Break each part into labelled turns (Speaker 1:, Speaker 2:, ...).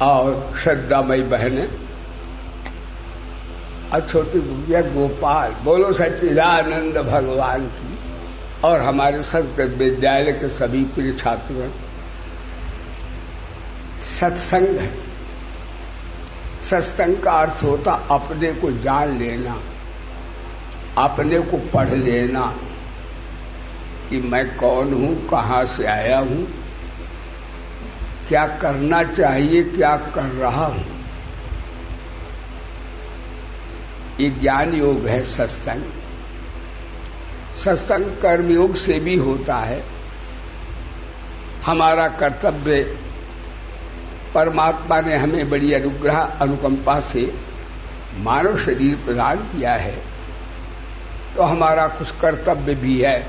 Speaker 1: और श्रद्धामयी बहनें और छोटी गुड़िया गोपाल, बोलो सच्चिदानंद भगवान की। और हमारे संस्कृत विद्यालय के सभी प्रिय छात्र। सत्संग है। सत्संग का अर्थ होता अपने को जान लेना, अपने को पढ़ लेना कि मैं कौन हूं, कहां से आया हूं, क्या करना चाहिए, क्या कर रहा हूं। ये ज्ञान योग है सत्संग। सत्संग कर्मयोग से भी होता है। हमारा कर्तव्य, परमात्मा ने हमें बड़ी अनुग्रह अनुकंपा से मानव शरीर प्रदान किया है, तो हमारा कुछ कर्तव्य भी है।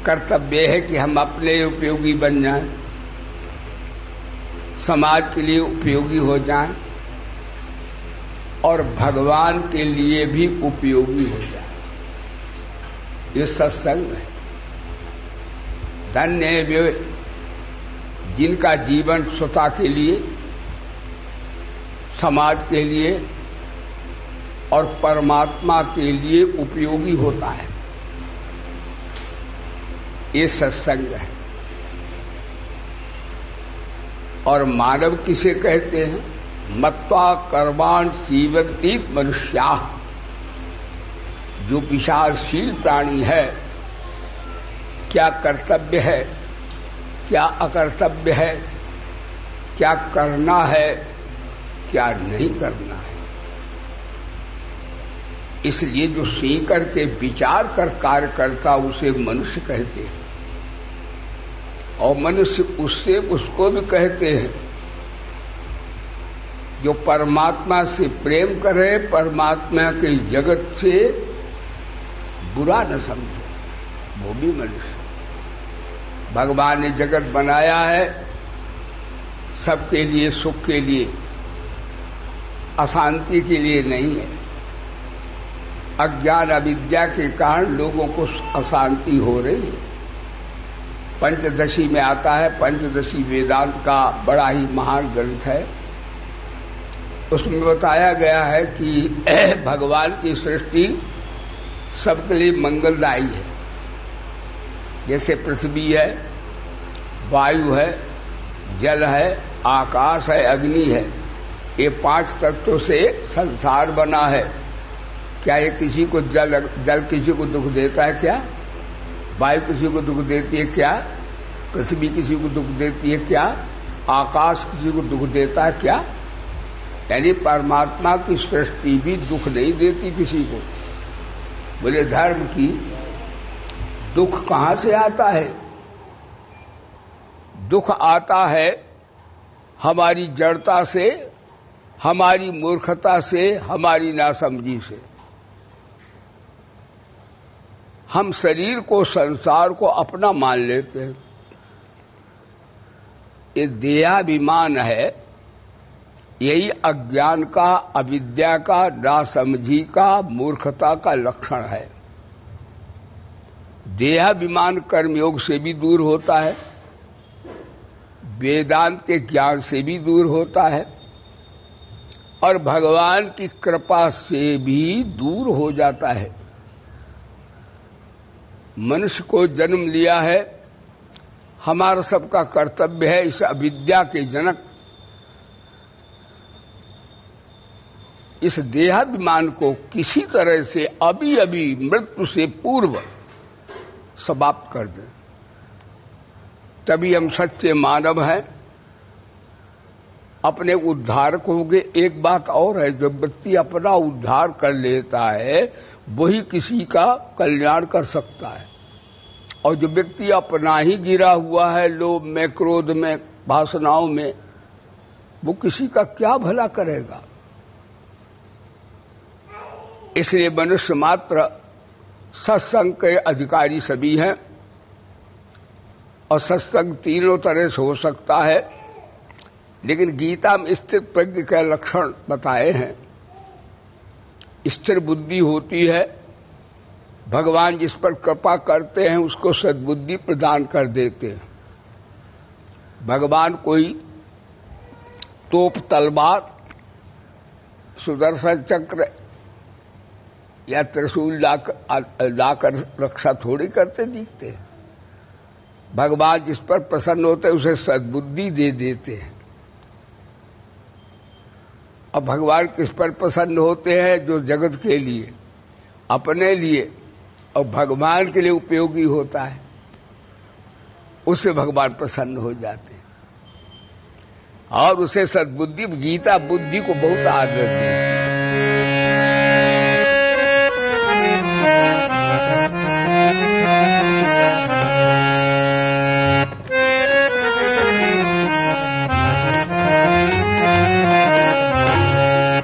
Speaker 1: कर्तव्य है कि हम अपने उपयोगी बन जाएं, समाज के लिए उपयोगी हो जाएं और भगवान के लिए भी उपयोगी हो जाए। ये सत्संग है। धन्य है वे जिनका जीवन स्वता के लिए, समाज के लिए और परमात्मा के लिए उपयोगी होता है। ये सत्संग है। और मानव किसे कहते हैं? मत्वा कर्माण जीवन्ति मनुष्याः। जो विचारशील प्राणी है, क्या कर्तव्य है, क्या अकर्तव्य है, क्या करना है, क्या नहीं करना है। इसलिए जो सीख करके विचार कर कार्य करता उसे मनुष्य कहते हैं। और मनुष्य उससे उसको भी कहते हैं जो परमात्मा से प्रेम करे, परमात्मा के जगत से बुरा न समझे, वो भी मनुष्य। भगवान ने जगत बनाया है सबके लिए, सुख के लिए, अशांति के लिए नहीं है। अज्ञान अविद्या के कारण लोगों को अशांति हो रही है। पंचदशी में आता है, पंचदशी वेदांत का बड़ा ही महान ग्रंथ है। उसमें बताया गया है कि भगवान की सृष्टि सबके लिए मंगलदायी है। जैसे पृथ्वी है, वायु है, जल है, आकाश है, अग्नि है। ये 5 तत्वों से संसार बना है। क्या ये किसी को जल किसी को दुख देता है क्या? वायु किसी को दुख देती है क्या? पृथ्वी किसी को दुख देती है क्या? आकाश किसी को दुख देता है क्या? यानी परमात्मा की सृष्टि भी दुख नहीं देती किसी को। बोले धर्म की दुख कहां से आता है? दुख आता है हमारी जड़ता से, हमारी मूर्खता से, हमारी नासमझी से। हम शरीर को, संसार को अपना मान लेते हैं। ये देहाभिमान है। यही अज्ञान का, अविद्या का, नासमझी का, मूर्खता का लक्षण है। देहाभिमान कर्मयोग से भी दूर होता है, वेदांत के ज्ञान से भी दूर होता है और भगवान की कृपा से भी दूर हो जाता है। मनुष्य को जन्म लिया है, हमारा सबका कर्तव्य है इस अविद्या के जनक इस देहाभिमान को किसी तरह से अभी अभी मृत्यु से पूर्व समाप्त कर दें, तभी हम सच्चे मानव हैं, अपने उद्धारक होंगे। एक बात और है, जो व्यक्ति अपना उद्धार कर लेता है वही किसी का कल्याण कर सकता है। और जो व्यक्ति अपना ही गिरा हुआ है लोभ में, क्रोध में, वासनाओं में, वो किसी का क्या भला करेगा। इसलिए मनुष्य मात्र सत्संग के अधिकारी सभी हैं। और सत्संग तीनों तरह से हो सकता है, लेकिन गीता में स्थित प्रज्ञ के लक्षण बताए हैं। स्थिर बुद्धि होती है, भगवान जिस पर कृपा करते हैं उसको सद्बुद्धि प्रदान कर देते हैं। भगवान कोई तोप तलवार सुदर्शन चक्र या त्रिशूल लाकर रक्षा थोड़ी करते दिखते हैं। भगवान जिस पर प्रसन्न होते उसे सद्बुद्धि दे देते हैं। अब भगवान किस पर प्रसन्न होते हैं? जो जगत के लिए, अपने लिए और भगवान के लिए उपयोगी होता है, उससे भगवान प्रसन्न हो जाते हैं और उसे सद्बुद्धि, गीता बुद्धि को बहुत आदर देती है।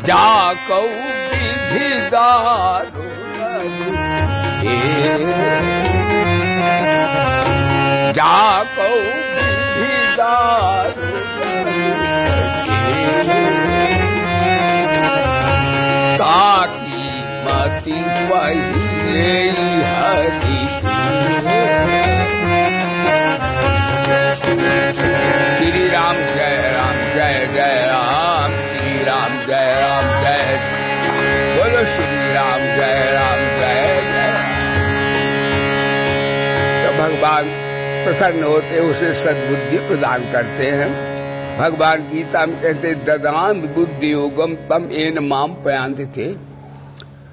Speaker 1: जाको विधि दारुण जाको विधि दारुण ताकि मति पहिले हरि श्री राम जय जय राम, श्री राम जय बोलो श्री राम जय जय। तो भगवान प्रसन्न होते उसे सद्बुद्धि प्रदान करते हैं। भगवान गीता में कहते ददाम बुद्धि योगम तम एन माम प्रयांति थे।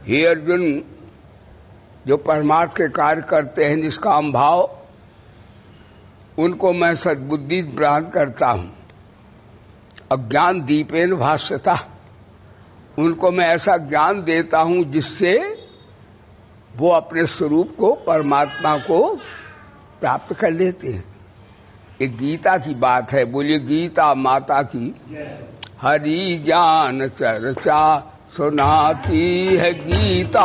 Speaker 1: हे अर्जुन, जो परमार्थ के कार्य करते हैं निष्काम भाव, उनको मैं सद्बुद्धि प्रदान करता हूं। अज्ञान दीपेन भास्यता, उनको मैं ऐसा ज्ञान देता हूं जिससे वो अपने स्वरूप को, परमात्मा को प्राप्त कर लेते हैं। ये गीता की बात है। बोलिए गीता माता की। हरि ज्ञान चर्चा सुनाती है गीता,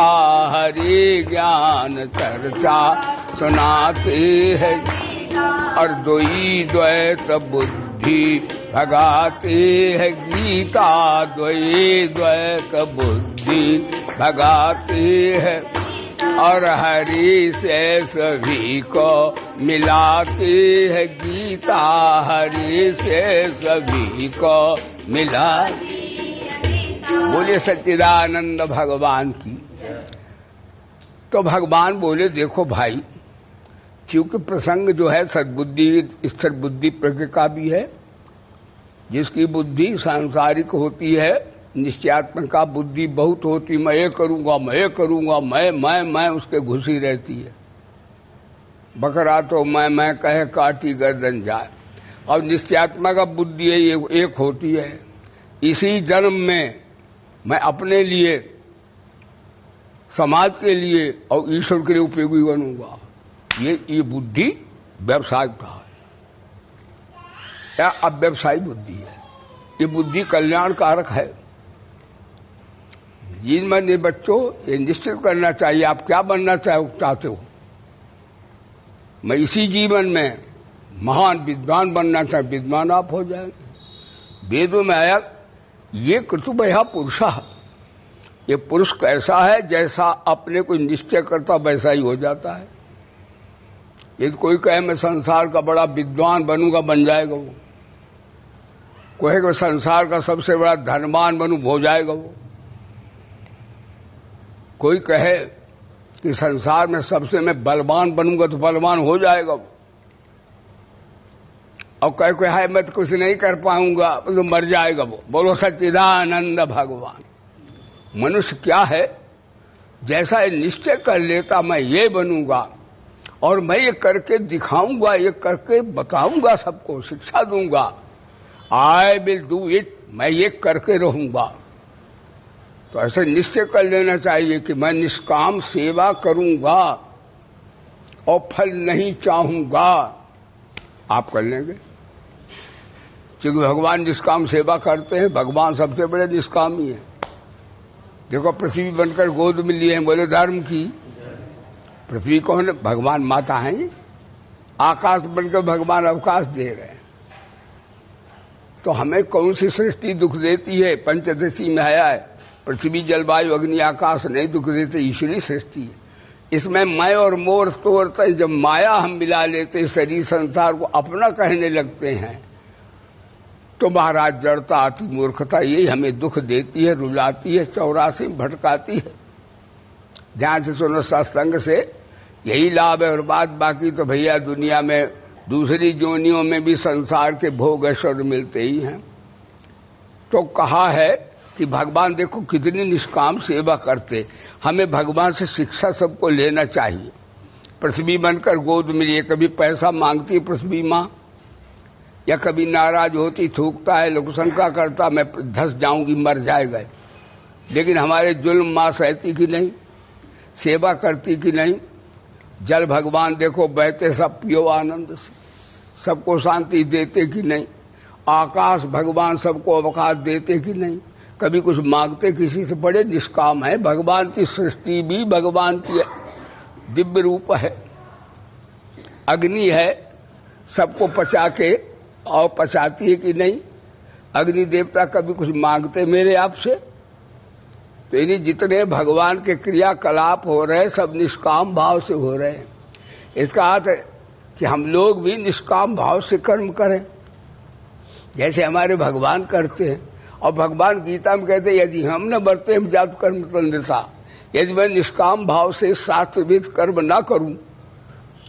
Speaker 1: हरि ज्ञान चर्चा सुनाती है। और द्वैत बुद्धि भगाती है गीता, द्वैत बुद्धि भगाती है। और हरि से सभी को मिलाती है गीता, हरि से सभी को मिलाती। बोले सच्चिदानंद भगवान की। तो भगवान बोले देखो भाई, क्योंकि प्रसंग जो है सद्बुद्धि, स्थिर बुद्धि प्रज्ञा का भी है। जिसकी बुद्धि सांसारिक होती है, निश्चयात्मका बुद्धि बहुत होती, मैं ये करूंगा, मैं उसके घुसी रहती है। बकरा तो मैं कहे काटी गर्दन जाए। और निश्चयात्मका बुद्धि है ये एक होती है, इसी जन्म में मैं अपने लिए, समाज के लिए और ईश्वर के लिए उपयोगी बनूंगा। ये बुद्धि व्यवसाय का है या अव्यवसायी बुद्धि है। ये बुद्धि कल्याणकारक है। जिन बच्चों ये निश्चित करना चाहिए आप क्या बनना चाहते हो। मैं इसी जीवन में महान विद्वान बनना चाहता, विद्वान आप हो जाएंगे। वेदों में आया ये कृतुभया पुरुषा, ये पुरुष कैसा है, जैसा अपने को निश्चय करता वैसा ही हो जाता है। यदि कोई कहे मैं संसार का बड़ा विद्वान बनूंगा, बन जाएगा वो। कोई कहे संसार का सबसे बड़ा धनवान बनूं, हो जाएगा वो। कोई कहे कि संसार में सबसे मैं बलवान बनूंगा तो बलवान हो जाएगा वो। और कहे है मैं तो कुछ नहीं कर पाऊंगा तो मर जाएगा वो। बोलो सच्चिदानंद भगवान। मनुष्य क्या है, जैसा ये निश्चय कर लेता मैं ये बनूंगा और मैं ये करके दिखाऊंगा, ये करके बताऊंगा, सबको शिक्षा दूंगा। आई विल डू इट, मैं ये करके रहूंगा। तो ऐसे निश्चय कर लेना चाहिए कि मैं निष्काम सेवा करूंगा और फल नहीं चाहूंगा। आप कर लेंगे, क्योंकि भगवान निष्काम सेवा करते हैं। भगवान सबसे बड़े निष्कामी है। देखो पृथ्वी बनकर गोद में लिए हैं, बोले धर्म की। पृथ्वी कौन है? भगवान माता है। आकाश बनकर भगवान अवकाश दे रहे हैं। तो हमें कौन सी सृष्टि दुख देती है? पंचदशी में आया है, पृथ्वी जलवायु अग्नि आकाश नहीं दुख देते, ईश्वरी सृष्टि है। इसमें मैं और मोर तोड़ते, जब माया हम मिला लेते, शरीर संसार को अपना कहने लगते हैं, तो महाराज जड़ता आती मूर्खता यही हमें दुख देती है, रुलाती है, 84 में भटकाती है। ध्यान से सुनो, सत्संग से यही लाभ है। और बात बाकी तो भैया दुनिया में दूसरी जोनियों में भी संसार के भोग ऐश्वर्य मिलते ही हैं। तो कहा है कि भगवान देखो कितनी निष्काम सेवा करते। हमें भगवान से शिक्षा सबको लेना चाहिए। पृथ्वी बनकर गोद में लिए, कभी पैसा मांगती पृथ्वी माँ, या कभी नाराज होती, थूकता है, लोग शंका करता मैं धस जाऊंगी, मर जाएगा। लेकिन हमारे जुल्म माँ सहती कि नहीं, सेवा करती कि नहीं। जल भगवान देखो बहते सब पियो आनंद से, सबको शांति देते कि नहीं। आकाश भगवान सबको अवकाश देते कि नहीं, कभी कुछ मांगते किसी से। बड़े निष्काम है। भगवान की सृष्टि भी भगवान की दिव्य रूप है। अग्नि है, सबको पचा के और पचाती है कि नहीं। अग्नि देवता कभी कुछ मांगते मेरे आपसे? तो इन्हीं जितने भगवान के क्रियाकलाप हो रहे सब निष्काम भाव से हो रहे हैं। इसका अर्थ है कि हम लोग भी निष्काम भाव से कर्म करें जैसे हमारे भगवान करते हैं। और भगवान गीता में कहते हैं यदि हम न बरते हम जात कर्म तंद्रता, यदि मैं निष्काम भाव से शास्त्रविद कर्म ना करूं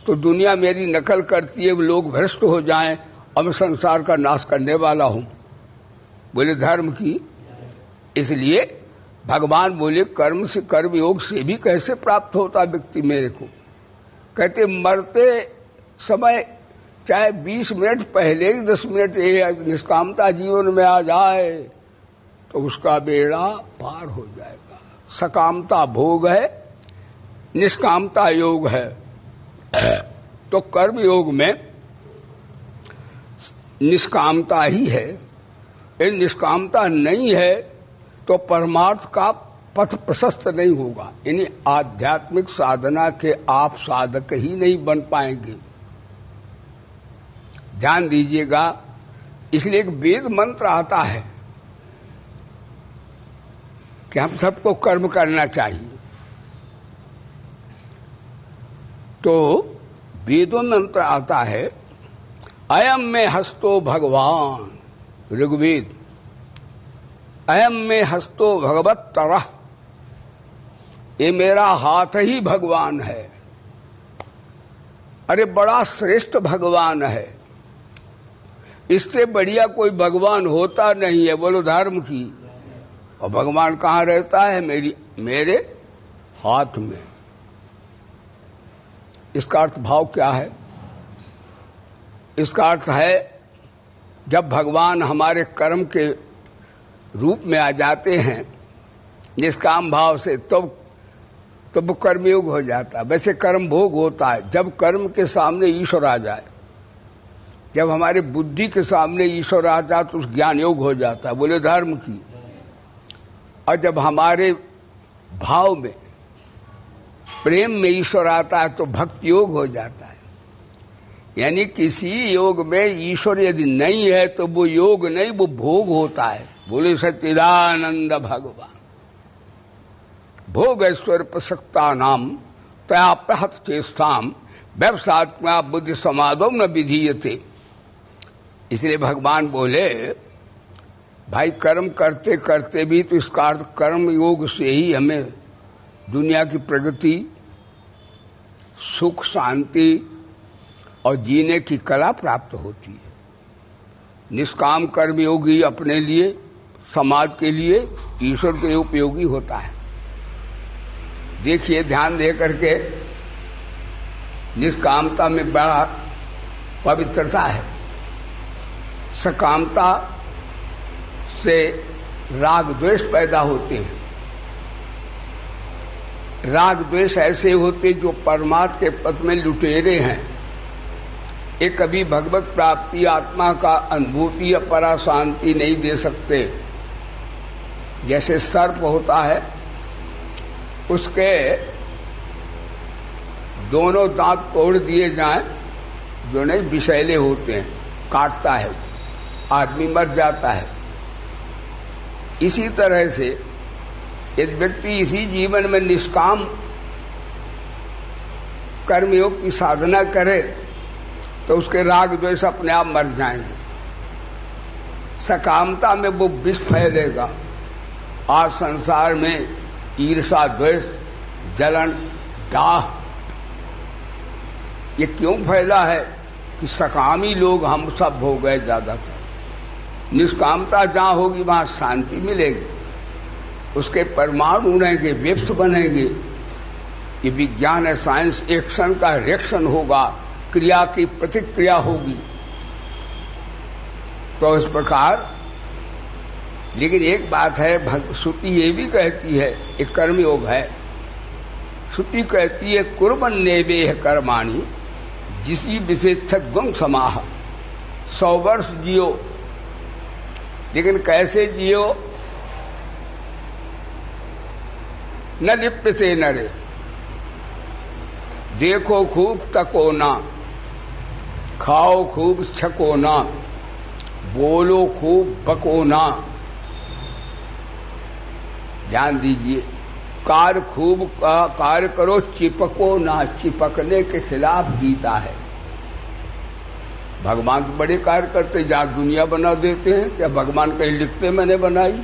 Speaker 1: तो दुनिया मेरी नकल करती है, लोग भ्रष्ट हो जाएं और मैं संसार का नाश करने वाला हूं। बोले धर्म की। इसलिए भगवान बोले कर्म से, कर्म योग से भी कैसे प्राप्त होता व्यक्ति मेरे को। कहते मरते समय चाहे 20 मिनट पहले ही 10 मिनट ये निष्कामता जीवन में आ जाए तो उसका बेड़ा पार हो जाएगा। सकामता भोग है, निष्कामता योग है। तो कर्म योग में निष्कामता ही है। ये निष्कामता नहीं है तो परमार्थ का पथ प्रशस्त नहीं होगा। यानी आध्यात्मिक साधना के आप साधक ही नहीं बन पाएंगे। ध्यान दीजिएगा। इसलिए एक वेद मंत्र आता है कि हम सबको कर्म करना चाहिए। तो वेदों में मंत्र आता है अयम में हस्तो भगवान, ऋग्वेद, अयम में हस्तो भगवत तरह, ये मेरा हाथ ही भगवान है। अरे बड़ा श्रेष्ठ भगवान है, इससे बढ़िया कोई भगवान होता नहीं है। बोलो धर्म की। और भगवान कहाँ रहता है? मेरे हाथ में। इसका अर्थ भाव क्या है? इसका अर्थ है जब भगवान हमारे कर्म के रूप में आ जाते हैं निष्काम भाव से, तब कर्मयोग हो जाता है। वैसे कर्म भोग होता है जब कर्म के सामने ईश्वर आ जाए। जब हमारे बुद्धि के सामने ईश्वर आ जाए तो उस ज्ञान योग हो जाता है। बोले धर्म की। और जब हमारे भाव में, प्रेम में ईश्वर आता है तो भक्ति योग हो जाता है। यानी किसी योग में ईश्वर यदि नहीं है तो वो योग नहीं, वो भोग होता है। बोले सच्चिदानंद भगवान। भोग ऐश्वर्य प्रसक्ता नाम तया प्रहत चेष्टाम व्यवसात्मा बुद्धि समाधो न विधीयते। इसलिए भगवान बोले भाई कर्म करते करते भी तो इसका अर्थ कर्म योग से ही हमें दुनिया की प्रगति, सुख, शांति और जीने की कला प्राप्त होती है। निष्काम कर्म योगी अपने लिए, समाज के लिए, ईश्वर के लिए उपयोगी होता है। देखिए ध्यान दे करके, निष्कामता में बड़ा पवित्रता है। सकामता से राग द्वेष पैदा होते हैं। राग द्वेष ऐसे होते जो परमात्मा के पद में लुटेरे हैं। ये कभी भगवत प्राप्ति, आत्मा का अनुभूति या परा शांति नहीं दे सकते। जैसे सर्प होता है, उसके दोनों दांत तोड़ दिए जाएं, जो नहीं विषैले होते हैं, काटता है, आदमी मर जाता है। इसी तरह से यदि व्यक्ति इसी जीवन में निष्काम कर्मयोग की साधना करे तो उसके राग द्वेष अपने आप मर जाएंगे। सकामता में वो विष फैलेगा। आज संसार में ईर्षा, द्वेष, जलन, डाह ये क्यों फैला है कि सकामी लोग हम सब हो गए ज्यादातर। निष्कामता जहां होगी वहां शांति मिलेगी, उसके परमाणु रहेंगे, वेव्स बनेंगे। ये विज्ञान है, साइंस। एक्शन का रिएक्शन होगा, क्रिया की प्रतिक्रिया होगी। तो इस प्रकार, लेकिन एक बात है, श्रुति ये भी कहती है, एक कर्मयोग है। श्रुति कहती है कुर्वन्नेवेह कर्माणि जिसी विशेषक गुण समाह। 100 वर्ष जियो, लेकिन कैसे जियो? न लिप्यते नरे, देखो खूब तको ना, खाओ खूब छको ना, बोलो खूब बको ना। ध्यान दीजिए, कार्य करो, चिपको ना। चिपकने के खिलाफ गीता है। भगवान तो बड़े कार्य करते, जहां दुनिया बना देते हैं। क्या भगवान कहीं लिखते मैंने बनाई,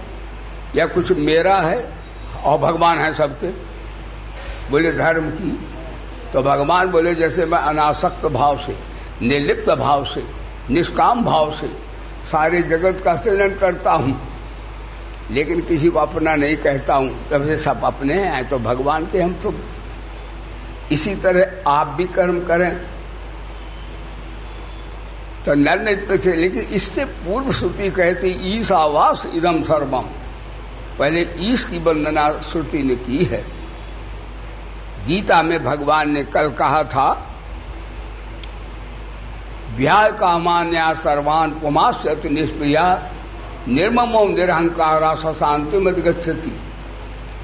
Speaker 1: या कुछ मेरा है और भगवान है सबके? बोले धर्म की, तो भगवान बोले जैसे मैं अनासक्त भाव से, निर्लिप्त भाव से, निष्काम भाव से सारे जगत का सृजन करता हूं, लेकिन किसी को अपना नहीं कहता हूं। जब से सब अपने हैं तो भगवान के हम तो। इसी तरह आप भी कर्म करें तो नर नहीं थे। लेकिन इससे पूर्व श्रुति कहती ईशावास इदम सर्वम। पहले ईश की वंदना श्रुति ने की है। गीता में भगवान ने कल कहा था, व्याय कामान्या सर्वान पुमास्यति निष्प्रिया निर्ममो निरहंकारा सशांति मत गच्छति।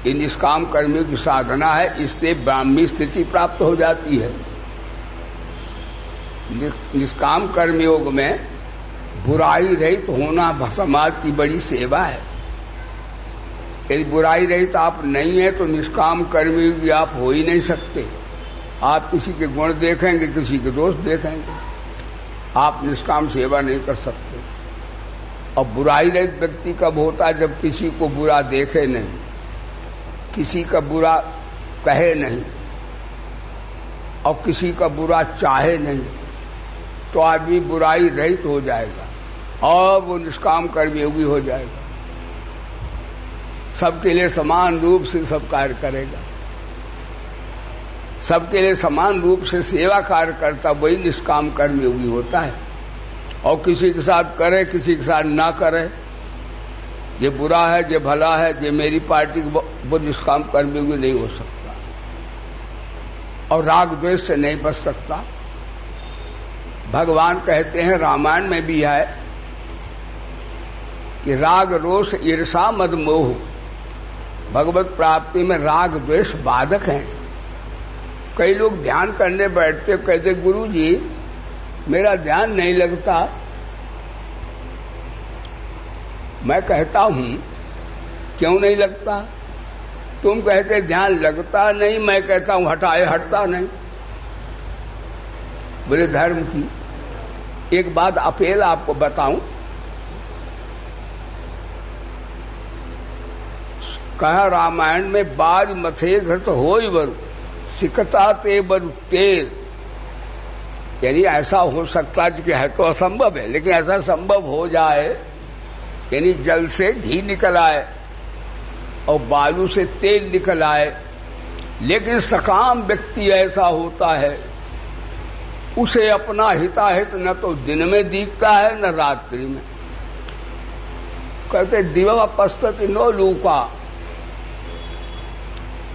Speaker 1: ये निष्काम कर्मियों की साधना है, इससे ब्राह्मी स्थिति प्राप्त हो जाती है। निष्काम कर्मयोग में बुराई रहित होना समाज की बड़ी सेवा है। यदि बुराई रहित आप नहीं है तो निष्काम कर्मयोग आप हो ही नहीं सकते। आप किसी के गुण देखेंगे, किसी के दोष देखेंगे, आप निष्काम सेवा नहीं कर सकते। और बुराई रहित व्यक्ति कब होता है? जब किसी को बुरा देखे नहीं, किसी का बुरा कहे नहीं और किसी का बुरा चाहे नहीं, तो आदमी बुराई रहित हो जाएगा और वो निष्काम कर्मयोगी हो जाएगा। सबके लिए समान रूप से सब कार्य करेगा, सबके लिए समान रूप से सेवा कार्य करता, वही निष्काम कर्मयोगी होता है। और किसी के साथ करे, किसी के साथ ना करे, ये बुरा है, ये भला है, ये मेरी पार्टी, वो निष्काम कर्मयोगी नहीं हो सकता और राग द्वेष से नहीं बच सकता। भगवान कहते हैं, रामायण में भी है कि राग रोष ईर्षा मद मोह, भगवत प्राप्ति में राग द्वेष बाधक हैं। कई लोग ध्यान करने बैठते, कहते गुरु जी मेरा ध्यान नहीं लगता। मैं कहता हूं क्यों नहीं लगता? तुम कहते ध्यान लगता नहीं, मैं कहता हूं हटाए हटता नहीं। बोले धर्म की एक बात अपेल आपको बताऊं। कहा रामायण में बाज मथे घृत होई बर सिकता ते बर तेल। यानी ऐसा हो सकता है कि है तो असंभव है, लेकिन ऐसा संभव हो जाए, यानी जल से घी निकल आए और बालू से तेल निकल आए। लेकिन सकाम व्यक्ति ऐसा होता है, उसे अपना हिताहित न तो दिन में दिखता है न रात्रि में। कहते दिवा पश्यति नो लूका,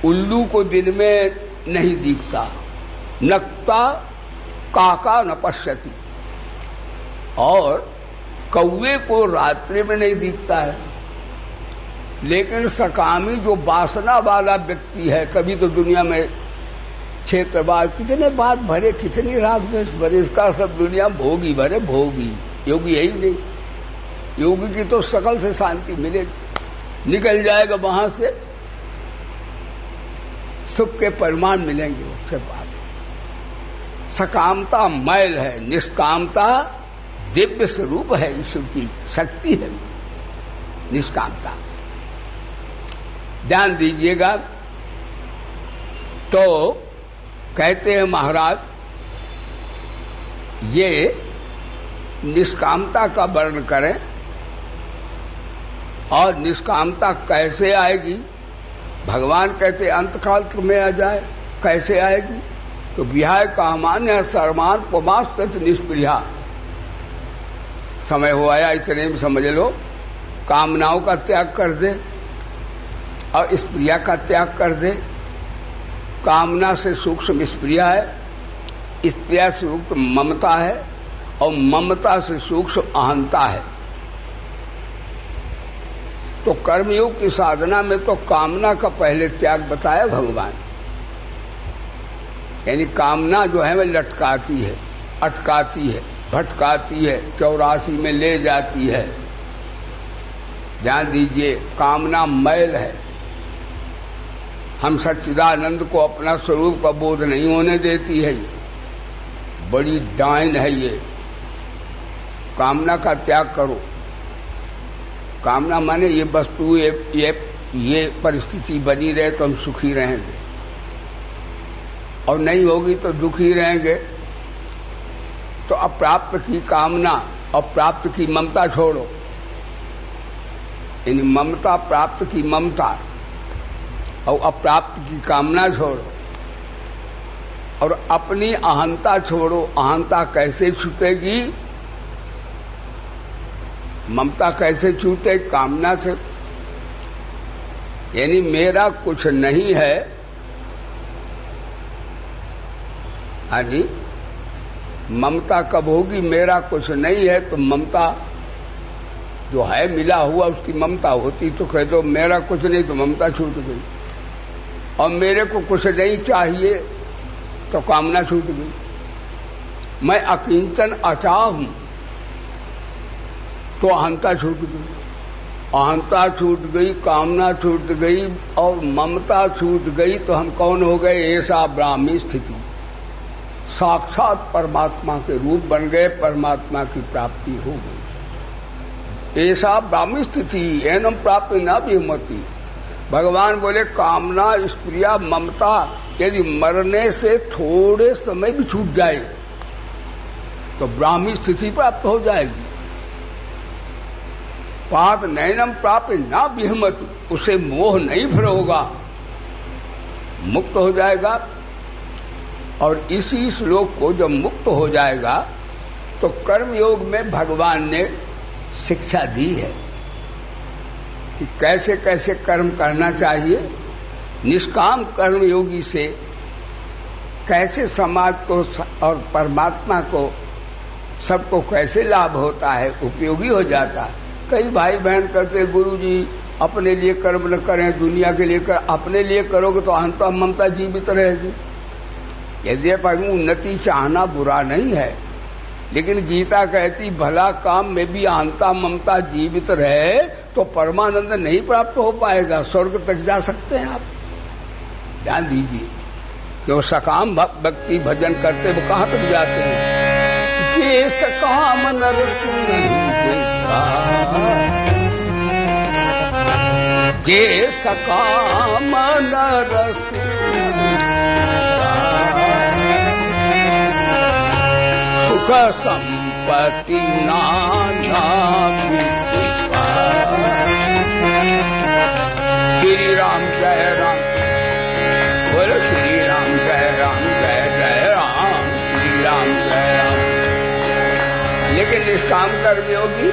Speaker 1: उल्लू को दिन में नहीं दिखता, नक्ता काका न पश्यति, और कौवे को रात्रि में नहीं दिखता है। लेकिन सकामी जो वासना वाला व्यक्ति है, कभी तो दुनिया में क्षेत्रवाद कितने बात भरे, कितनी राग द्वेष भरे, इसका सब दुनिया भोगी भरे, भोगी। योगी यही नहीं, योगी की तो सकल से शांति मिलेगी, निकल जाएगा वहां से, सुख के परिमाण मिलेंगे। उससे बात सकामता मैल है, निष्कामता दिव्य स्वरूप है, ईश्वर की शक्ति है निष्कामता। ध्यान दीजिएगा। तो कहते हैं महाराज, ये निष्कामता का वर्णन करें और निष्कामता कैसे आएगी। भगवान कहते अंतकाल में आ जाए, कैसे आएगी? तो विहाय कामान्य सर्वान पुमास्तत निष्प्रिया। समय हो आया, इतने में समझ लो, कामनाओं का त्याग कर दे और इस प्रिया का त्याग कर दे। कामना से सूक्ष्म स्प्रिया है, स्प्रिया से सूक्ष्म ममता है और ममता से सूक्ष्म अहंता है। तो कर्मयोग की साधना में तो कामना का पहले त्याग बताया भगवान। यानी कामना जो है वह लटकाती है, अटकाती है, भटकाती है, 84 में ले जाती है। ध्यान दीजिए, कामना मैल है, हम सच्चिदानंद को अपना स्वरूप का बोध नहीं होने देती है। ये बड़ी डायन है। ये कामना का त्याग करो। कामना माने ये वस्तु, ये परिस्थिति बनी रहे तो हम सुखी रहेंगे, और नहीं होगी तो दुखी रहेंगे। तो अप्राप्त की कामना और प्राप्त की ममता छोड़ो। इन ममता, प्राप्त की ममता और अप्राप्त की कामना छोड़ो और अपनी अहंता छोड़ो। अहंता कैसे छूटेगी? ममता कैसे छूटे? कामना से। यानी मेरा कुछ नहीं है, यानी ममता कब होगी? मेरा कुछ नहीं है तो ममता जो है मिला हुआ उसकी ममता होती तो कह दो मेरा कुछ नहीं, तो ममता छूट गई। और मेरे को कुछ नहीं चाहिए तो कामना छूट गई। मैं अकिंचन अचाह हूं तो अहंता छूट गई। अहंता छूट गई, कामना छूट गई और ममता छूट गई तो हम कौन हो गए? ऐसा ब्राह्मी स्थिति, साक्षात परमात्मा के रूप बन गए, परमात्मा की प्राप्ति हो गई। ऐसा ब्राह्मी स्थिति एनम प्राप्ति न विमति। भगवान बोले कामना, स्प्रिया, ममता यदि मरने से थोड़े समय भी छूट जाए तो ब्राह्मी स्थिति प्राप्त हो जाएगी। पाद नैनम प्राप्त ना विहमत, उसे मोह नहीं फिर होगा, मुक्त हो जाएगा। और इसी श्लोक को जब मुक्त हो जाएगा तो कर्मयोग में भगवान ने शिक्षा दी है कि कैसे कैसे कर्म करना चाहिए। निष्काम कर्मयोगी से कैसे समाज को और परमात्मा को सबको कैसे लाभ होता है, उपयोगी हो जाता है। कई भाई बहन कहते गुरु जी अपने लिए कर्म न करें, दुनिया के लिए कर। अपने लिए करोगे तो अहंता ममता जीवित रहेगी। यद्यपि उन्नति चाहना बुरा नहीं है, लेकिन गीता कहती भला काम में भी अहंता ममता जीवित रहे तो परमानंद नहीं प्राप्त हो पाएगा, स्वर्ग तक जा सकते हैं आप। ध्यान दीजिए कि वो सकाम भक्ति भजन करते वो कहाँ तक जाते हैं? जे सकाम नर जे सकाम नर सुख संपत्ति नाना। श्री राम जय राम, बोलो श्री राम जय राम, जय जय राम, श्री राम जय राम। लेकिन निष्काम कर्मयोगी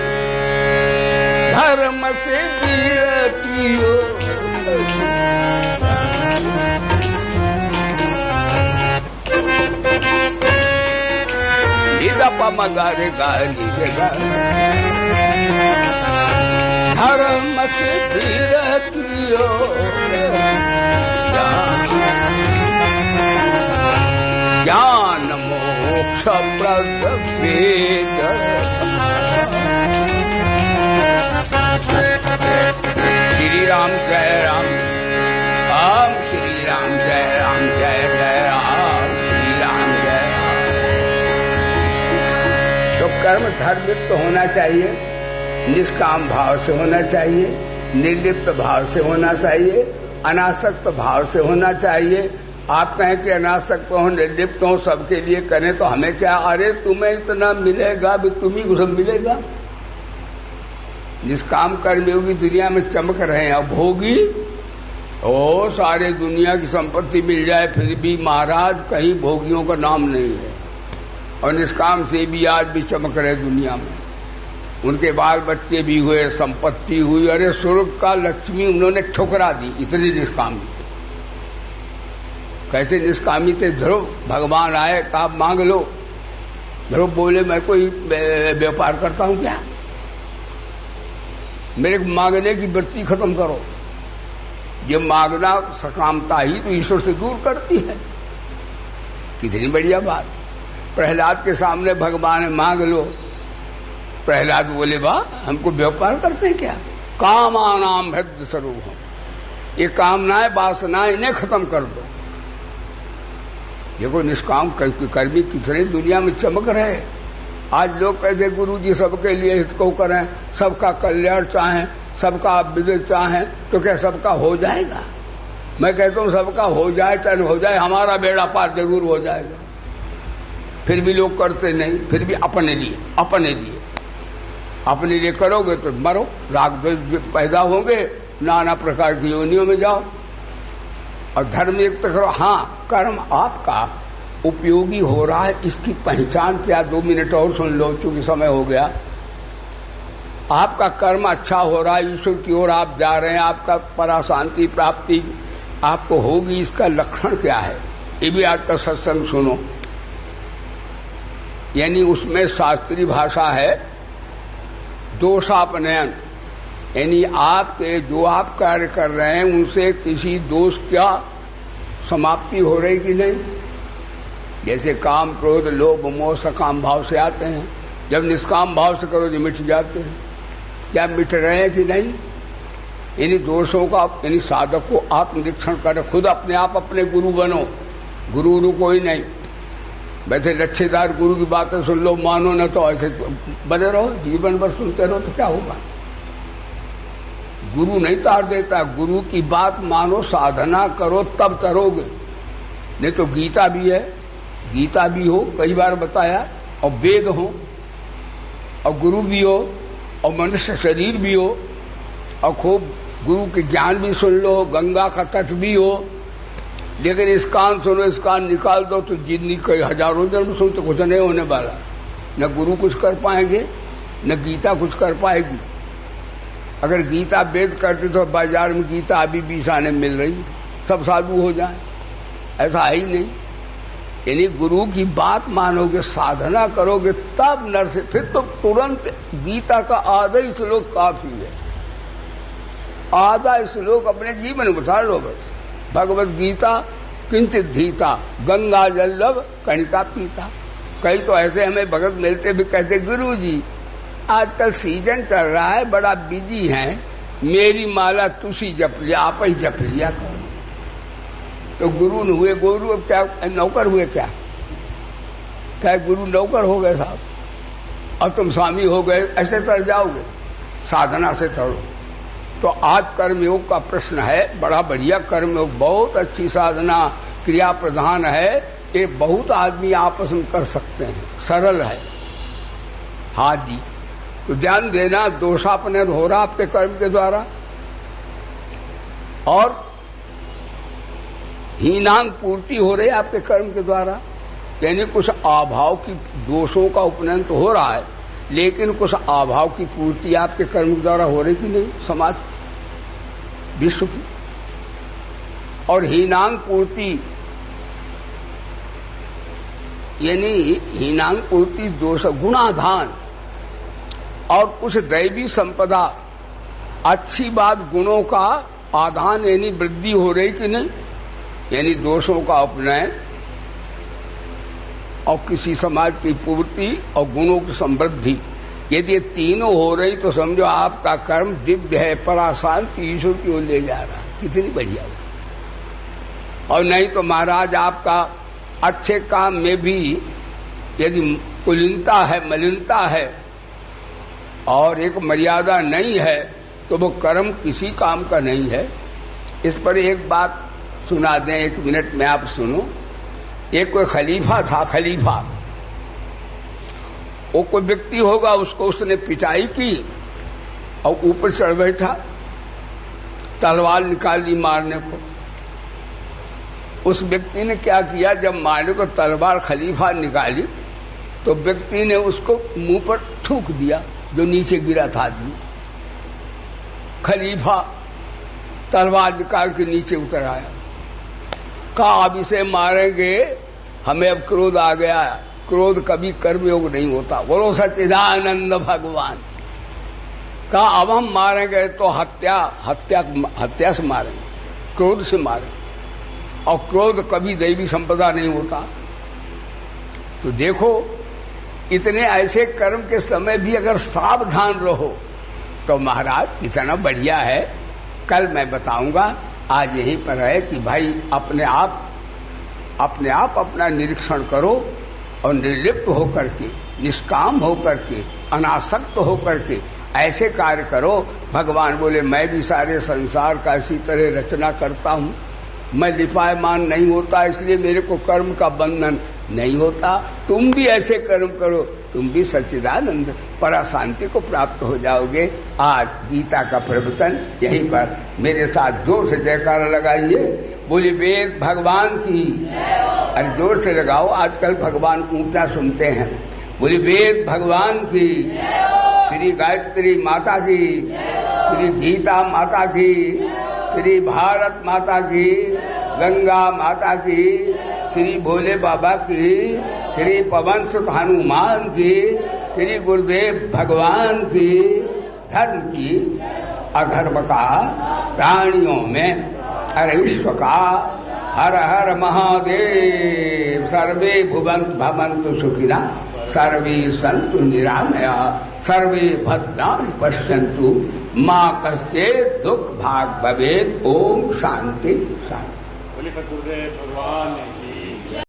Speaker 1: धर्म से विरतियो, मगारे गाली धर्म से विरतियो, ज्ञान मोक्ष प्रद वेद। श्री राम जय राम, राम श्री राम जय राम, जय जय राम, श्री राम जय राम। तो कर्म धर्मयुक्त होना चाहिए, निष्काम भाव से होना चाहिए, निर्लिप्त भाव से होना चाहिए, अनासक्त भाव से होना चाहिए। आप कहें कि अनासक्त हो, निर्लिप्त हो, सबके लिए करें तो हमें क्या, अरे तुम्हें इतना मिलेगा भी, तुम्ही को सब मिलेगा। निष्काम कर्मयोगी दुनिया में चमक रहे हैं, अब भोगी ओ सारे दुनिया की संपत्ति मिल जाए फिर भी महाराज कहीं भोगियों का नाम नहीं है। और निष्काम से भी आज भी चमक रहे दुनिया में, उनके बाल बच्चे भी हुए, संपत्ति हुई, अरे स्वर्ग का लक्ष्मी उन्होंने ठुकरा दी, इतनी निष्कामी। कैसे निष्कामी थे, ध्रुव भगवान आए, कहा मांग लो। ध्रुव बोले मैं कोई व्यापार करता हूं क्या, मेरे मांगने की वृत्ति खत्म करो। ये मांगना सकामता ही तो ईश्वर से दूर करती है। कितनी बढ़िया बात। प्रहलाद के सामने भगवान मांग लो, प्रहलाद बोले वाह हमको व्यापार करते क्या, कामानाम हृदय स्वरूप, ये कामनाएं वासनाएं इन्हें खत्म कर दो। देखो निष्काम कर्मी कितने दुनिया में चमक रहे। आज लोग कहते गुरु जी सबके लिए हित को करें, सबका कल्याण चाहें, सबका विजय चाहें, तो क्या सबका हो जाएगा? मैं कहता हूं सबका हो जाए चाहे हो जाए, हमारा बेड़ा पार जरूर हो जाएगा। फिर भी लोग करते नहीं, फिर भी अपने लिए अपने लिए करोगे तो मरो, राग द्वेष पैदा होंगे, नाना प्रकार की योनियों में जाओ। और धर्म युक्त करो। हाँ, कर्म आपका उपयोगी हो रहा है, इसकी पहचान क्या, 2 मिनट और सुन लो चूंकि समय हो गया। आपका कर्म अच्छा हो रहा है, ईश्वर की ओर आप जा रहे हैं, आपका परा शांति प्राप्ति आपको होगी, इसका लक्षण क्या है, ये भी आज का सत्संग सुनो। यानी उसमें शास्त्रीय भाषा है दोषापनयन, यानी आपके जो आप कार्य कर रहे हैं उनसे किसी दोष क्या समाप्ति हो रही कि नहीं। जैसे काम क्रोध लोभ मोह सकाम भाव से आते हैं, जब निष्काम भाव से करो तो मिट जाते हैं, क्या मिट रहे हैं कि नहीं। यानी दोषों का, यानी साधक को आत्मनिरीक्षण करे, खुद अपने आप अपने गुरु बनो, गुरु कोई नहीं। वैसे लच्छेदार गुरु की बातें सुन लो, मानो न तो ऐसे बने रहो, जीवन भर सुनते रहो तो क्या होगा। गुरु नहीं तार देता, गुरु की बात मानो, साधना करो तब तरोगे। नहीं तो गीता भी है, गीता भी हो, कई बार बताया, और वेद हो, और गुरु भी हो, और मनुष्य शरीर भी हो, और खूब गुरु के ज्ञान भी सुन लो, गंगा का तट भी हो। लेकिन इस कान सुनो, इस कान निकाल दो तो जिंदगी कई हजारों जन्म सुन तो कुछ नहीं होने वाला। न गुरु कुछ कर पाएंगे, न गीता कुछ कर पाएगी। अगर गीता वेद करते तो बाजार में गीता अभी 20 आने मिल रही, सब साधु हो जाए, ऐसा है ही नहीं। यानी गुरु की बात मानोगे, साधना करोगे तब नर से, फिर तो तुरंत गीता का आधा ही श्लोक काफी है, आधा श्लोक अपने जीवन में उतार लो बस। भगवत गीता किंचित धीता, गंगा जल्लभ कणिका पीता। कई तो ऐसे हमें भगत मिलते भी कहते गुरु जी आजकल सीजन चल रहा है, बड़ा बिजी है, मेरी माला तुसी जप लिया, आप ही जप लिया करो। तो गुरु न हुए गुरु, अब क्या नौकर हुए क्या गुरु नौकर हो गए साहब, और तुम स्वामी हो गए, ऐसे तर जाओगे। साधना से तरो। तो आज कर्मयोग का प्रश्न है, बड़ा बढ़िया कर्मयोग, बहुत अच्छी साधना, क्रिया प्रधान है, ये बहुत आदमी आपस में कर सकते हैं, सरल है। हाँ जी, तो ध्यान देना, दोषापनयन हो रहा आपके कर्म के द्वारा, और हीनांग पूर्ति हो रही है आपके कर्म के द्वारा। यानी कुछ अभाव की दोषों का उपनयन तो हो रहा है, लेकिन कुछ अभाव की पूर्ति आपके कर्म के द्वारा हो रही कि नहीं, समाज विश्व की। और हीनांग पूर्ति यानी हीनांग पूर्ति दोष गुणाधान, और कुछ दैवी संपदा, अच्छी बात गुणों का आधान यानी वृद्धि हो रही कि नहीं। यानी दोषों का उपनयन और किसी समाज की पूर्ति और गुणों की समृद्धि, यदि ये तीनों हो रही तो समझो आपका कर्म दिव्य है, पराशांति ईश्वर की ओर ले जा रहा है। कितनी बढ़िया बात। और नहीं तो महाराज आपका अच्छे काम में भी यदि कुलीनता है, मलिनता है और एक मर्यादा नहीं है तो वो कर्म किसी काम का नहीं है। इस पर एक बात सुना दें, 1 मिनट में आप सुनो। एक कोई खलीफा था, खलीफा, वो कोई व्यक्ति होगा, उसको उसने पिटाई की और ऊपर चढ़ बैठा, तलवार निकाल ली मारने को। उस व्यक्ति ने क्या किया, जब मारने को तलवार खलीफा निकाली तो व्यक्ति ने उसको मुंह पर थूक दिया, जो नीचे गिरा था आदमी। खलीफा तलवार निकाल के नीचे उतर आया, कहा अब इसे मारेंगे, हमें अब क्रोध आ गया। क्रोध कभी कर्मयोग नहीं होता, बोलो सच्चिदानंद भगवान। कहा अब हम मारेंगे तो हत्या से मारेंगे, क्रोध से मारेंगे, और क्रोध कभी दैवी संपदा नहीं होता। तो देखो, इतने ऐसे कर्म के समय भी अगर सावधान रहो तो महाराज कितना बढ़िया है। कल मैं बताऊंगा, आज यहीं पर है कि भाई अपने आप अपना निरीक्षण करो और निर्लिप्त होकर के, निष्काम होकर के, अनासक्त होकर के ऐसे कार्य करो। भगवान बोले मैं भी सारे संसार का इसी तरह रचना करता हूँ, मैं लिपायमान नहीं होता, इसलिए मेरे को कर्म का बंधन नहीं होता। तुम भी ऐसे कर्म करो, तुम भी सच्चिदानंद परा शांति को प्राप्त हो जाओगे। आज गीता का प्रवचन यहीं पर मेरे साथ जोर से जयकारा लगाइए, बोले वेद भगवान की। अरे जोर से लगाओ, आजकल भगवान ऊंचा सुनते हैं। बोले वेद भगवान की, श्री गायत्री माता की, श्री गीता माता की, श्री भारत माता की, गंगा माता की, श्री भोले बाबा की, श्री पवन सुत हनुमान की, श्री गुरुदेव भगवान की। धर्म की, अधर्म का, प्राणियों में, अरे विश्व का, हर हर महादेव। सर्वे भवन्तु सुखिना, सर्वे सन्तु निरामया, सर्वे भद्राणि पश्यन्तु, मां कश्चित् दुःख भाग् भवेत्। ओम शांति शांति।
Speaker 2: बोले सद्गुरुदेव भगवान की।